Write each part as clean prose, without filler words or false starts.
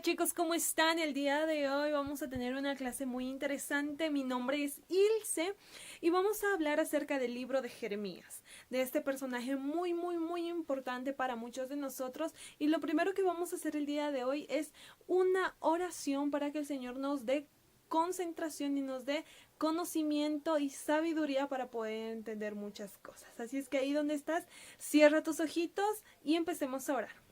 Hola chicos, ¿cómo están? El día de hoy vamos a tener una clase muy interesante. Mi nombre es Ilse y vamos a hablar acerca del libro de Jeremías, de este personaje muy importante para muchos de nosotros. Y lo primero que vamos a hacer el día de hoy es una oración para que el Señor nos dé concentración y nos dé conocimiento y sabiduría para poder entender muchas cosas. Así es que ahí donde estás, cierra tus ojitos y empecemos a orar.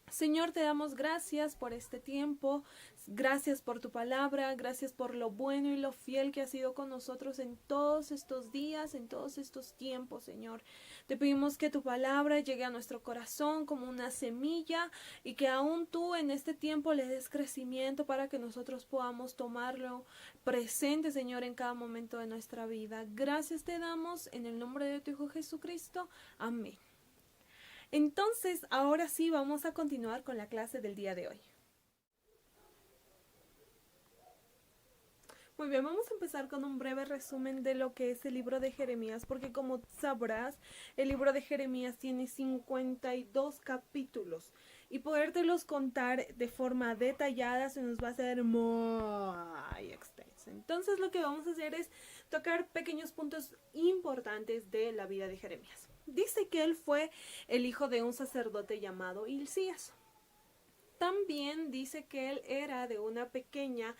Señor, te damos gracias por este tiempo, gracias por tu palabra, gracias por lo bueno y lo fiel que has sido con nosotros en todos estos días, en todos estos tiempos, Señor. Te pedimos que tu palabra llegue a nuestro corazón como una semilla y que aún tú en este tiempo le des crecimiento para que nosotros podamos tomarlo presente, Señor, en cada momento de nuestra vida. Gracias te damos en el nombre de tu Hijo Jesucristo. Amén. Entonces, ahora sí vamos a continuar con la clase del día de hoy. Muy bien, vamos a empezar con un breve resumen de lo que es el libro de Jeremías, porque como sabrás, el libro de Jeremías tiene 52 capítulos y podértelos contar de forma detallada se nos va a hacer muy extenso. Entonces, lo que vamos a hacer es tocar pequeños puntos importantes de la vida de Jeremías. Dice que él fue el hijo de un sacerdote llamado Hilcías. También dice que él era de una pequeña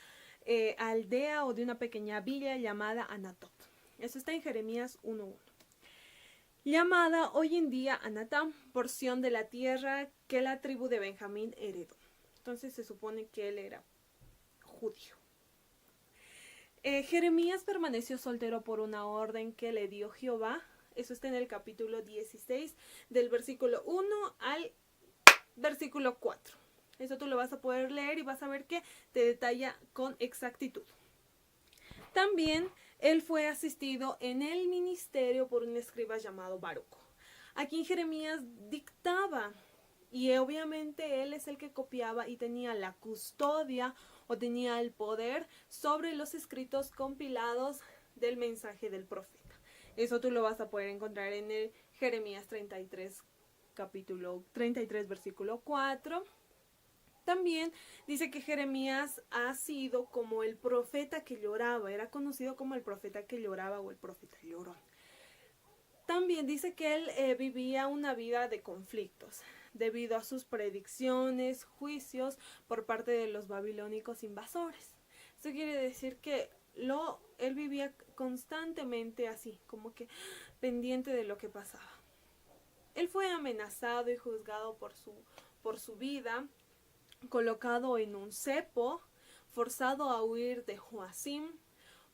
aldea o de una pequeña villa llamada Anatot. Eso está en Jeremías 1:1. Llamada hoy en día Anatá, porción de la tierra que la tribu de Benjamín heredó. Entonces se supone que él era judío. Jeremías permaneció soltero por una orden que le dio Jehová. Eso está en el capítulo 16, del versículo 1 al versículo 4. Eso tú lo vas a poder leer y vas a ver que te detalla con exactitud. También él fue asistido en el ministerio por un escriba llamado Baruch. Aquí Jeremías dictaba y obviamente él es el que copiaba y tenía la custodia o tenía el poder sobre los escritos compilados del mensaje del profeta. Eso tú lo vas a poder encontrar en el Jeremías 33, capítulo 33, versículo 4. También dice que Jeremías ha sido como el profeta que lloraba, era conocido como el profeta que lloraba o el profeta llorón. También dice que él vivía una vida de conflictos debido a sus predicciones, juicios por parte de los babilónicos invasores. Eso quiere decir que él vivía constantemente así, como que pendiente de lo que pasaba. Él fue amenazado y juzgado por su vida, colocado en un cepo, forzado a huir de Joacim,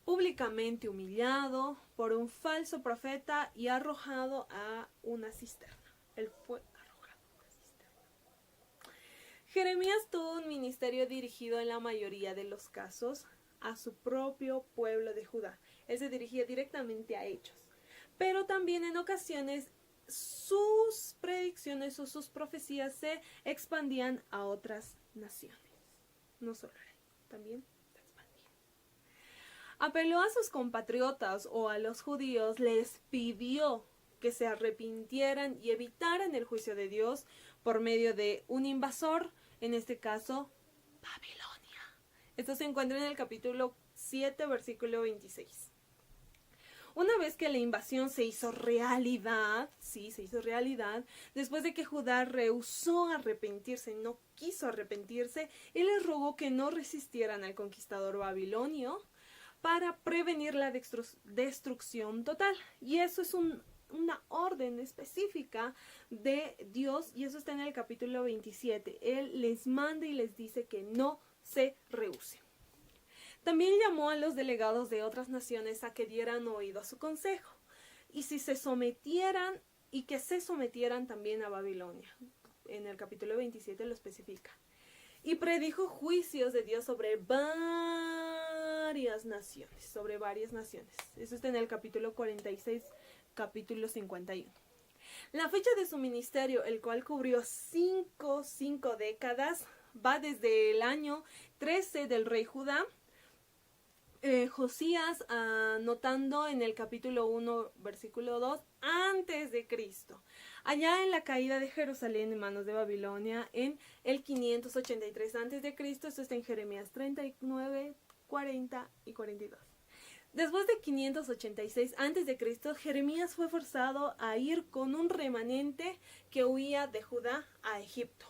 públicamente humillado por un falso profeta y arrojado a una cisterna. Él fue arrojado a una cisterna. Jeremías tuvo un ministerio dirigido en la mayoría de los casos a su propio pueblo de Judá. Él se dirigía directamente a ellos. Pero también en ocasiones sus predicciones o sus profecías se expandían a otras naciones. No solo él, también se expandían. Apeló a sus compatriotas o a los judíos, les pidió que se arrepintieran y evitaran el juicio de Dios por medio de un invasor, en este caso, Babilonia. Esto se encuentra en el capítulo 7, versículo 26. Una vez que la invasión se hizo realidad, después de que Judá rehusó arrepentirse, no quiso arrepentirse, él les rogó que no resistieran al conquistador babilonio para prevenir la destrucción total. Y eso es una orden específica de Dios, y eso está en el capítulo 27. Él les manda y les dice que no se rehúsen. También llamó a los delegados de otras naciones a que dieran oído a su consejo y que se sometieran también a Babilonia. En el capítulo 27 lo especifica. Y predijo juicios de Dios sobre varias naciones. Eso está en el capítulo 46, capítulo 51. La fecha de su ministerio, el cual cubrió cinco décadas, va desde el año 13 del rey Judá, Josías anotando en el capítulo 1, versículo 2, antes de Cristo. Allá en la caída de Jerusalén en manos de Babilonia en el 583 antes de Cristo. Esto está en Jeremías 39, 40 y 42. Después de 586 a.C., Jeremías fue forzado a ir con un remanente que huía de Judá a Egipto.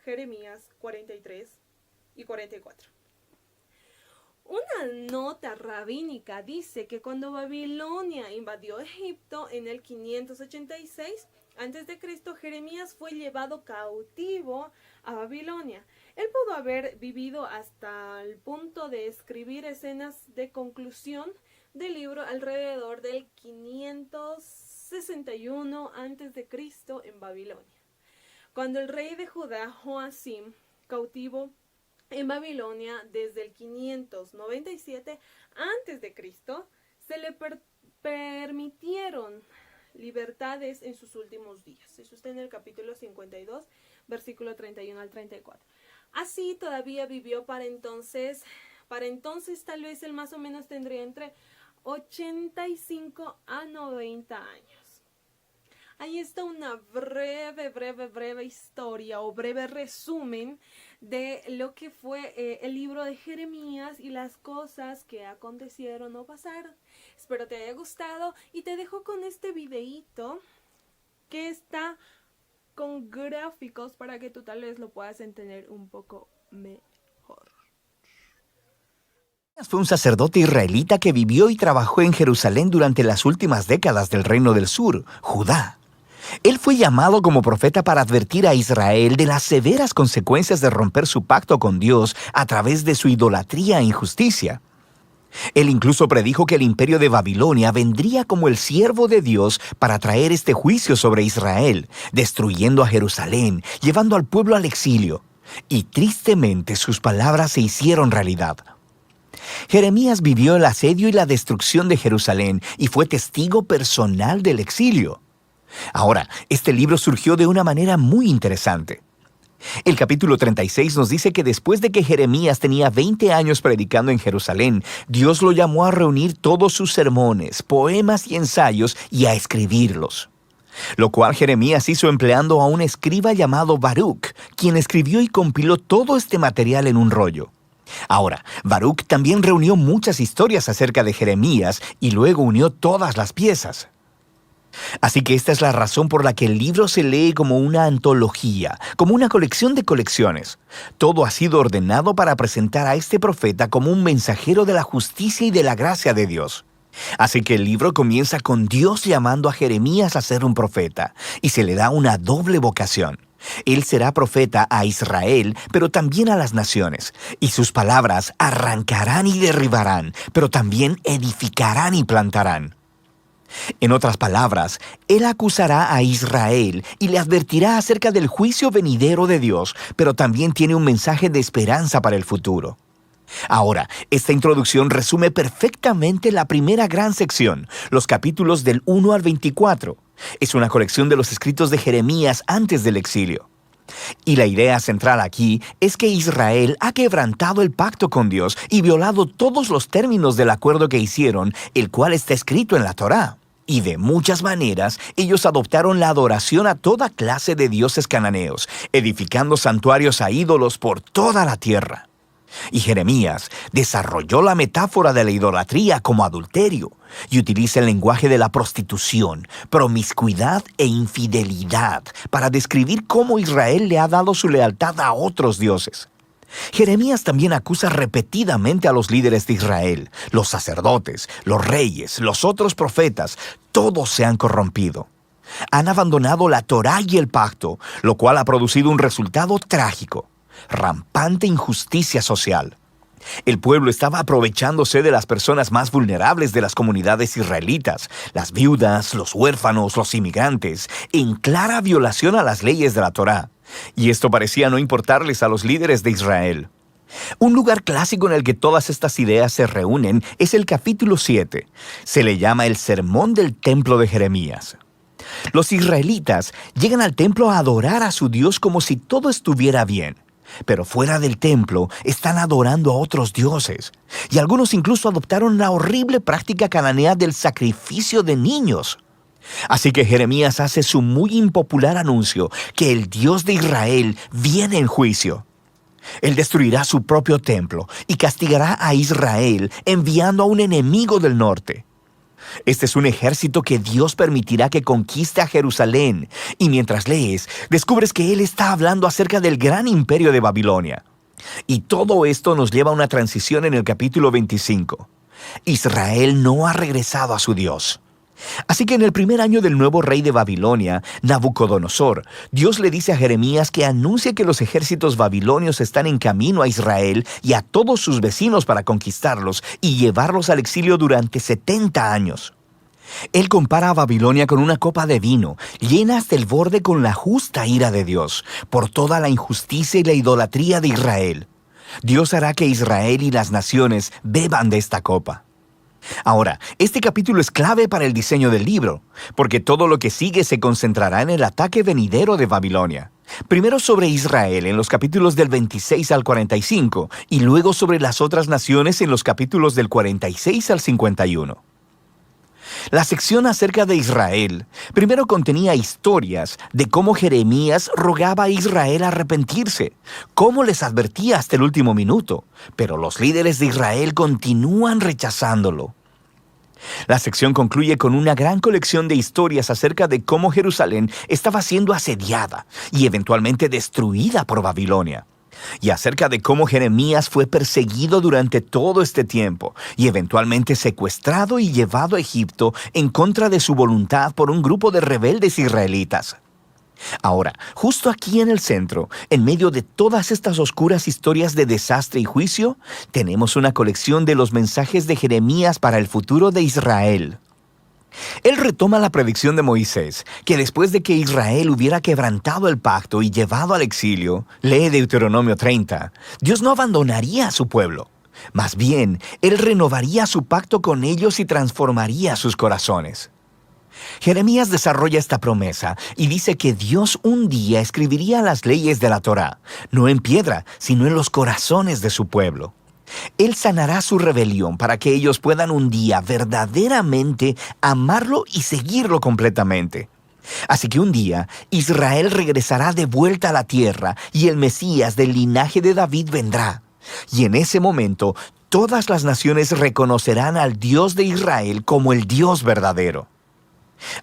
Jeremías 43 y 44. Una nota rabínica dice que cuando Babilonia invadió Egipto en el 586 a.C., Jeremías fue llevado cautivo a Babilonia. Él pudo haber vivido hasta el punto de escribir escenas de conclusión del libro alrededor del 561 a.C. en Babilonia. Cuando el rey de Judá, Joacim, cautivo en Babilonia desde el 597 a.C., se le permitieron libertades en sus últimos días. Eso está en el capítulo 52, versículo 31 al 34. Así todavía vivió para entonces tal vez él más o menos tendría entre 85 a 90 años. Ahí está una breve historia o breve resumen de lo que fue el libro de Jeremías y las cosas que acontecieron o pasaron. Espero te haya gustado y te dejo con este videíto que está con gráficos para que tú tal vez lo puedas entender un poco mejor. Fue un sacerdote israelita que vivió y trabajó en Jerusalén durante las últimas décadas del Reino del Sur, Judá. Él fue llamado como profeta para advertir a Israel de las severas consecuencias de romper su pacto con Dios a través de su idolatría e injusticia. Él incluso predijo que el imperio de Babilonia vendría como el siervo de Dios para traer este juicio sobre Israel, destruyendo a Jerusalén, llevando al pueblo al exilio. Y tristemente sus palabras se hicieron realidad. Jeremías vivió el asedio y la destrucción de Jerusalén y fue testigo personal del exilio. Ahora, este libro surgió de una manera muy interesante. El capítulo 36 nos dice que después de que Jeremías tenía 20 años predicando en Jerusalén, Dios lo llamó a reunir todos sus sermones, poemas y ensayos y a escribirlos. Lo cual Jeremías hizo empleando a un escriba llamado Baruch, quien escribió y compiló todo este material en un rollo. Ahora, Baruch también reunió muchas historias acerca de Jeremías y luego unió todas las piezas. Así que esta es la razón por la que el libro se lee como una antología, como una colección de colecciones. Todo ha sido ordenado para presentar a este profeta como un mensajero de la justicia y de la gracia de Dios. Así que el libro comienza con Dios llamando a Jeremías a ser un profeta, y se le da una doble vocación. Él será profeta a Israel, pero también a las naciones, y sus palabras arrancarán y derribarán, pero también edificarán y plantarán. En otras palabras, él acusará a Israel y le advertirá acerca del juicio venidero de Dios, pero también tiene un mensaje de esperanza para el futuro. Ahora, esta introducción resume perfectamente la primera gran sección, los capítulos del 1 al 24. Es una colección de los escritos de Jeremías antes del exilio. Y la idea central aquí es que Israel ha quebrantado el pacto con Dios y violado todos los términos del acuerdo que hicieron, el cual está escrito en la Torá. Y de muchas maneras, ellos adoptaron la adoración a toda clase de dioses cananeos, edificando santuarios a ídolos por toda la tierra. Y Jeremías desarrolló la metáfora de la idolatría como adulterio y utiliza el lenguaje de la prostitución, promiscuidad e infidelidad para describir cómo Israel le ha dado su lealtad a otros dioses. Jeremías también acusa repetidamente a los líderes de Israel, los sacerdotes, los reyes, los otros profetas, todos se han corrompido. Han abandonado la Torá y el pacto, lo cual ha producido un resultado trágico: rampante injusticia social. El pueblo estaba aprovechándose de las personas más vulnerables de las comunidades israelitas, las viudas, los huérfanos, los inmigrantes, en clara violación a las leyes de la Torá. Y esto parecía no importarles a los líderes de Israel. Un lugar clásico en el que todas estas ideas se reúnen es el capítulo 7. Se le llama el Sermón del Templo de Jeremías. Los israelitas llegan al templo a adorar a su Dios como si todo estuviera bien. Pero fuera del templo están adorando a otros dioses. Y algunos incluso adoptaron la horrible práctica cananea del sacrificio de niños. Así que Jeremías hace su muy impopular anuncio que el Dios de Israel viene en juicio. Él destruirá su propio templo y castigará a Israel enviando a un enemigo del norte. Este es un ejército que Dios permitirá que conquiste a Jerusalén, y mientras lees, descubres que Él está hablando acerca del gran imperio de Babilonia. Y todo esto nos lleva a una transición en el capítulo 25. Israel no ha regresado a su Dios. Así que en el primer año del nuevo rey de Babilonia, Nabucodonosor, Dios le dice a Jeremías que anuncie que los ejércitos babilonios están en camino a Israel y a todos sus vecinos para conquistarlos y llevarlos al exilio durante 70 años. Él compara a Babilonia con una copa de vino, llena hasta el borde con la justa ira de Dios, por toda la injusticia y la idolatría de Israel. Dios hará que Israel y las naciones beban de esta copa. Ahora, este capítulo es clave para el diseño del libro, porque todo lo que sigue se concentrará en el ataque venidero de Babilonia. Primero sobre Israel en los capítulos del 26 al 45 y luego sobre las otras naciones en los capítulos del 46 al 51. La sección acerca de Israel primero contenía historias de cómo Jeremías rogaba a Israel arrepentirse, cómo les advertía hasta el último minuto, pero los líderes de Israel continúan rechazándolo. La sección concluye con una gran colección de historias acerca de cómo Jerusalén estaba siendo asediada y eventualmente destruida por Babilonia. Y acerca de cómo Jeremías fue perseguido durante todo este tiempo y eventualmente secuestrado y llevado a Egipto en contra de su voluntad por un grupo de rebeldes israelitas. Ahora, justo aquí en el centro, en medio de todas estas oscuras historias de desastre y juicio, tenemos una colección de los mensajes de Jeremías para el futuro de Israel. Él retoma la predicción de Moisés, que después de que Israel hubiera quebrantado el pacto y llevado al exilio, lee Deuteronomio 30, Dios no abandonaría a su pueblo. Más bien, Él renovaría su pacto con ellos y transformaría sus corazones. Jeremías desarrolla esta promesa y dice que Dios un día escribiría las leyes de la Torá, no en piedra, sino en los corazones de su pueblo. Él sanará su rebelión para que ellos puedan un día verdaderamente amarlo y seguirlo completamente. Así que un día Israel regresará de vuelta a la tierra y el Mesías del linaje de David vendrá. Y en ese momento todas las naciones reconocerán al Dios de Israel como el Dios verdadero.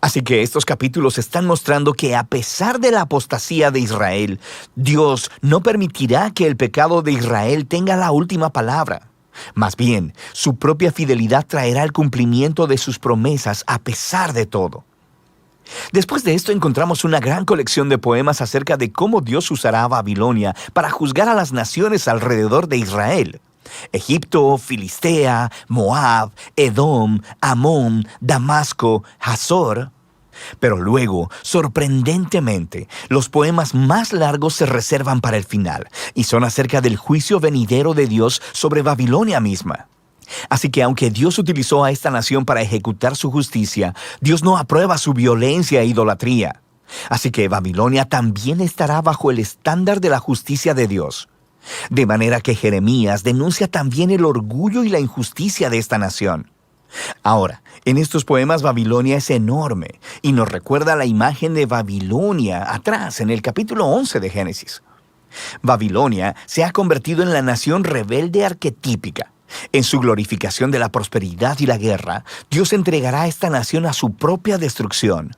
Así que estos capítulos están mostrando que a pesar de la apostasía de Israel, Dios no permitirá que el pecado de Israel tenga la última palabra. Más bien, su propia fidelidad traerá el cumplimiento de sus promesas a pesar de todo. Después de esto encontramos una gran colección de poemas acerca de cómo Dios usará a Babilonia para juzgar a las naciones alrededor de Israel. Egipto, Filistea, Moab, Edom, Amón, Damasco, Hazor. Pero luego, sorprendentemente, los poemas más largos se reservan para el final y son acerca del juicio venidero de Dios sobre Babilonia misma. Así que aunque Dios utilizó a esta nación para ejecutar su justicia, Dios no aprueba su violencia e idolatría. Así que Babilonia también estará bajo el estándar de la justicia de Dios. De manera que Jeremías denuncia también el orgullo y la injusticia de esta nación. Ahora, en estos poemas Babilonia es enorme y nos recuerda la imagen de Babilonia atrás en el capítulo 11 de Génesis. Babilonia se ha convertido en la nación rebelde arquetípica. En su glorificación de la prosperidad y la guerra, Dios entregará a esta nación a su propia destrucción.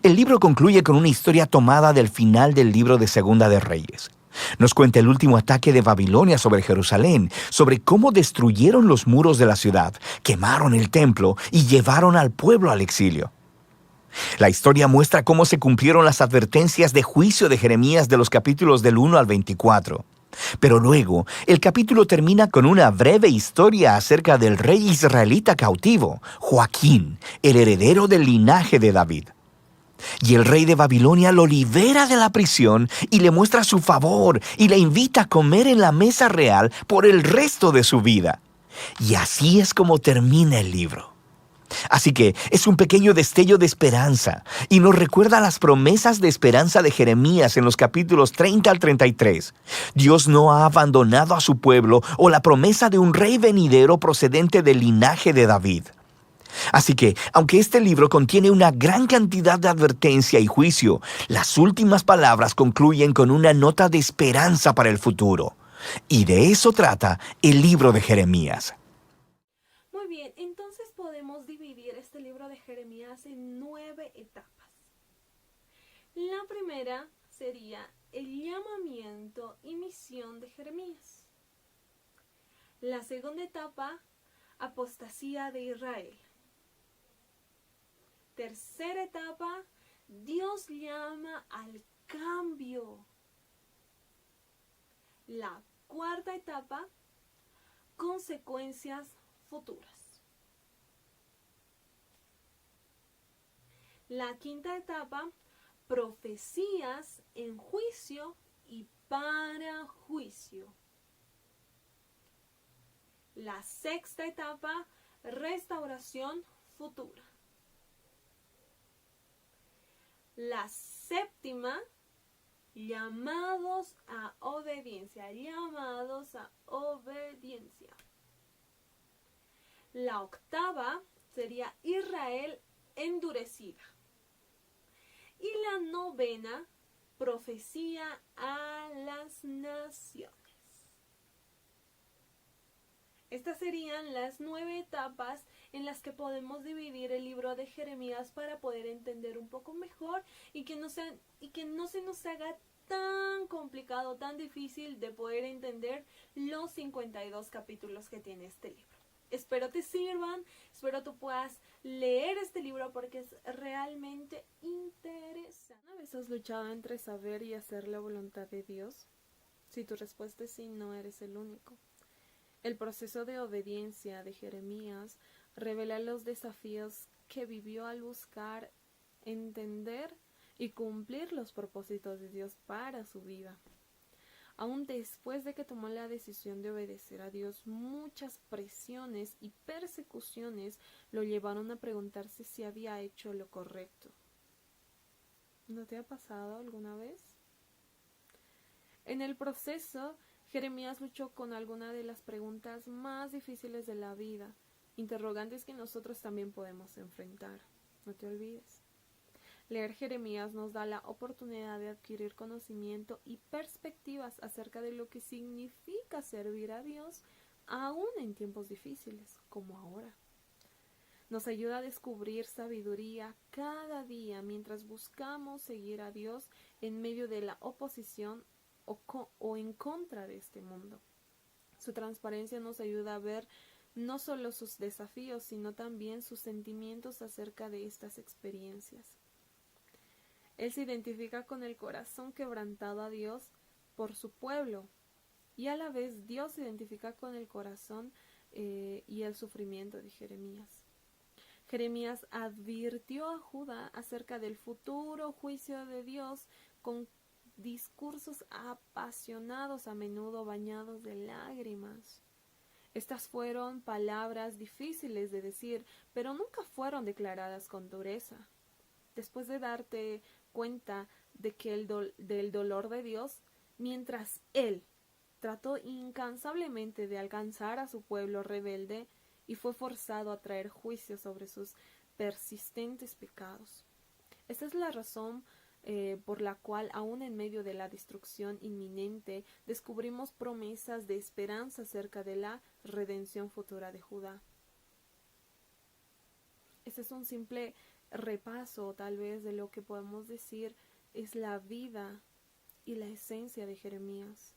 El libro concluye con una historia tomada del final del libro de Segunda de Reyes. Nos cuenta el último ataque de Babilonia sobre Jerusalén, sobre cómo destruyeron los muros de la ciudad, quemaron el templo y llevaron al pueblo al exilio. La historia muestra cómo se cumplieron las advertencias de juicio de Jeremías de los capítulos del 1 al 24. Pero luego, el capítulo termina con una breve historia acerca del rey israelita cautivo, Joaquín, el heredero del linaje de David. Y el rey de Babilonia lo libera de la prisión y le muestra su favor y le invita a comer en la mesa real por el resto de su vida. Y así es como termina el libro. Así que es un pequeño destello de esperanza y nos recuerda las promesas de esperanza de Jeremías en los capítulos 30 al 33. Dios no ha abandonado a su pueblo o la promesa de un rey venidero procedente del linaje de David. Así que, aunque este libro contiene una gran cantidad de advertencia y juicio, las últimas palabras concluyen con una nota de esperanza para el futuro. Y de eso trata el libro de Jeremías. Muy bien, entonces podemos dividir este libro de Jeremías en 9 etapas. La primera sería el llamamiento y misión de Jeremías. La segunda etapa, apostasía de Israel. Tercera etapa, Dios llama al cambio. La cuarta etapa, consecuencias futuras. La quinta etapa, profecías en juicio y para juicio. La sexta etapa, restauración futura. La séptima, llamados a obediencia, llamados a obediencia. La octava sería Israel endurecida. Y la novena, profecía a las naciones. Estas serían las 9 etapas en las que podemos dividir el libro de Jeremías para poder entender un poco mejor y que no se nos haga tan complicado, tan difícil de poder entender los 52 capítulos que tiene este libro. Espero te sirvan, espero tú puedas leer este libro porque es realmente interesante. ¿Una vez has luchado entre saber y hacer la voluntad de Dios? Si tu respuesta es sí, no eres el único. El proceso de obediencia de Jeremías revela los desafíos que vivió al buscar entender y cumplir los propósitos de Dios para su vida. Aún después de que tomó la decisión de obedecer a Dios, muchas presiones y persecuciones lo llevaron a preguntarse si había hecho lo correcto. ¿No te ha pasado alguna vez? En el proceso, Jeremías luchó con algunas de las preguntas más difíciles de la vida, interrogantes que nosotros también podemos enfrentar. No te olvides. Leer Jeremías nos da la oportunidad de adquirir conocimiento y perspectivas acerca de lo que significa servir a Dios aún en tiempos difíciles, como ahora. Nos ayuda a descubrir sabiduría cada día mientras buscamos seguir a Dios en medio de la oposición o en contra de este mundo. Su transparencia nos ayuda a ver no solo sus desafíos, sino también sus sentimientos acerca de estas experiencias. Él se identifica con el corazón quebrantado a Dios por su pueblo, y a la vez Dios se identifica con el corazón y el sufrimiento de Jeremías. Jeremías advirtió a Judá acerca del futuro juicio de Dios con discursos apasionados, a menudo bañados de lágrimas. Estas fueron palabras difíciles de decir, pero nunca fueron declaradas con dureza. Después de darte cuenta de que del dolor de Dios, mientras Él trató incansablemente de alcanzar a su pueblo rebelde y fue forzado a traer juicio sobre sus persistentes pecados. Esta es la razón por la cual, aún en medio de la destrucción inminente, descubrimos promesas de esperanza acerca de la redención futura de Judá. Este es un simple repaso, tal vez, de lo que podemos decir es la vida y la esencia de Jeremías.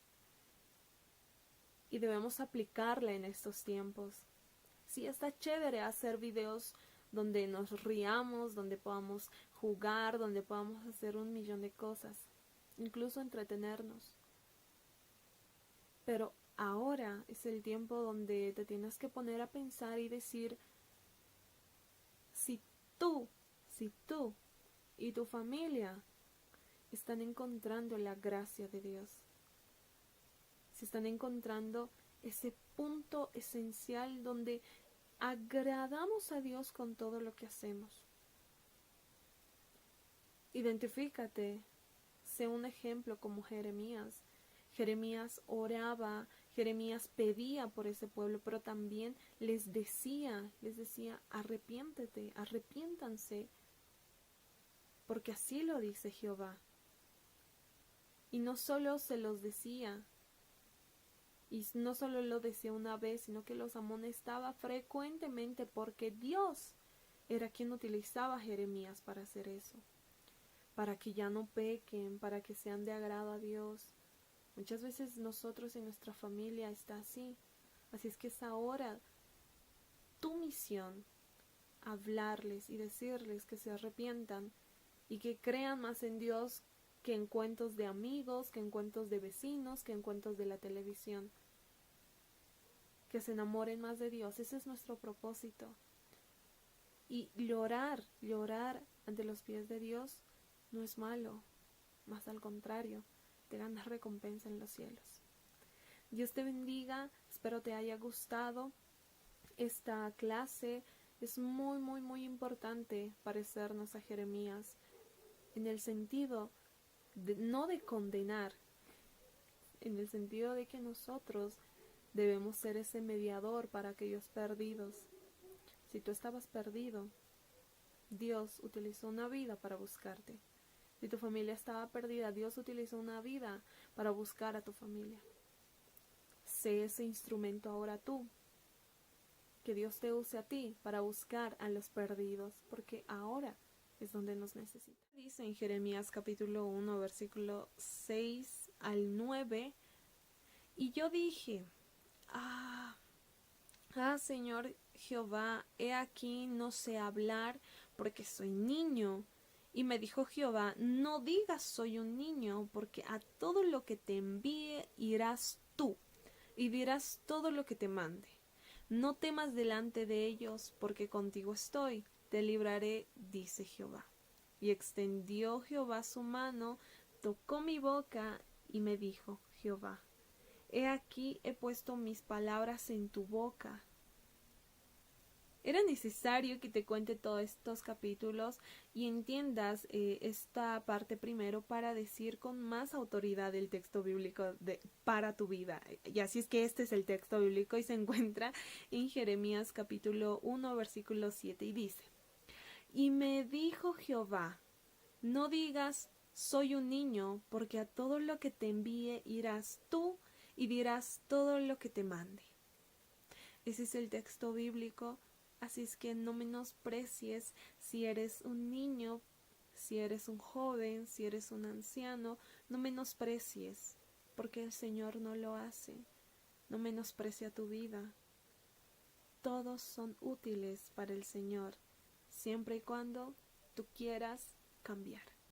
Y debemos aplicarla en estos tiempos. Sí, está chévere hacer videos donde nos riamos, donde podamos jugar, donde podamos hacer 1,000,000 de cosas, incluso entretenernos. Pero ahora es el tiempo donde te tienes que poner a pensar y decir, si tú y tu familia están encontrando la gracia de Dios, si están encontrando ese punto esencial donde agradamos a Dios con todo lo que hacemos. Identifícate, sé un ejemplo como Jeremías. Jeremías oraba, Jeremías pedía por ese pueblo, pero también les decía, arrepiéntete, arrepiéntanse, porque así lo dice Jehová. Y no solo se los decía, y no solo lo decía una vez, sino que los amonestaba frecuentemente, porque Dios era quien utilizaba a Jeremías para hacer eso, para que ya no pequen, para que sean de agrado a Dios. Muchas veces nosotros en nuestra familia está así. Así es que es ahora tu misión hablarles y decirles que se arrepientan y que crean más en Dios que en cuentos de amigos, que en cuentos de vecinos, que en cuentos de la televisión. Que se enamoren más de Dios. Ese es nuestro propósito. Y llorar ante los pies de Dios no es malo, más al contrario, te ganas recompensa en los cielos. Dios te bendiga, espero te haya gustado. Esta clase es muy importante parecernos a Jeremías, en el sentido no de condenar, en el sentido de que nosotros debemos ser ese mediador para aquellos perdidos. Si tú estabas perdido, Dios utilizó una vida para buscarte. Si tu familia estaba perdida, Dios utilizó una vida para buscar a tu familia. Sé ese instrumento ahora tú. Que Dios te use a ti para buscar a los perdidos, porque ahora es donde nos necesita. Dice en Jeremías capítulo 1, versículo 6 al 9, y yo dije, Señor Jehová, he aquí no sé hablar porque soy niño. Y me dijo Jehová, no digas soy un niño, porque a todo lo que te envíe irás tú, y dirás todo lo que te mande. No temas delante de ellos, porque contigo estoy, te libraré, dice Jehová. Y extendió Jehová su mano, tocó mi boca, y me dijo Jehová, he aquí he puesto mis palabras en tu boca. Era necesario que te cuente todos estos capítulos y entiendas esta parte primero para decir con más autoridad el texto bíblico para tu vida. Y así es que este es el texto bíblico y se encuentra en Jeremías capítulo 1 versículo 7 y dice, y me dijo Jehová, no digas soy un niño, porque a todo lo que te envíe irás tú y dirás todo lo que te mande. Ese es el texto bíblico. Así es que no menosprecies si eres un niño, si eres un joven, si eres un anciano, no menosprecies, porque el Señor no lo hace. No menosprecia tu vida. Todos son útiles para el Señor, siempre y cuando tú quieras cambiar.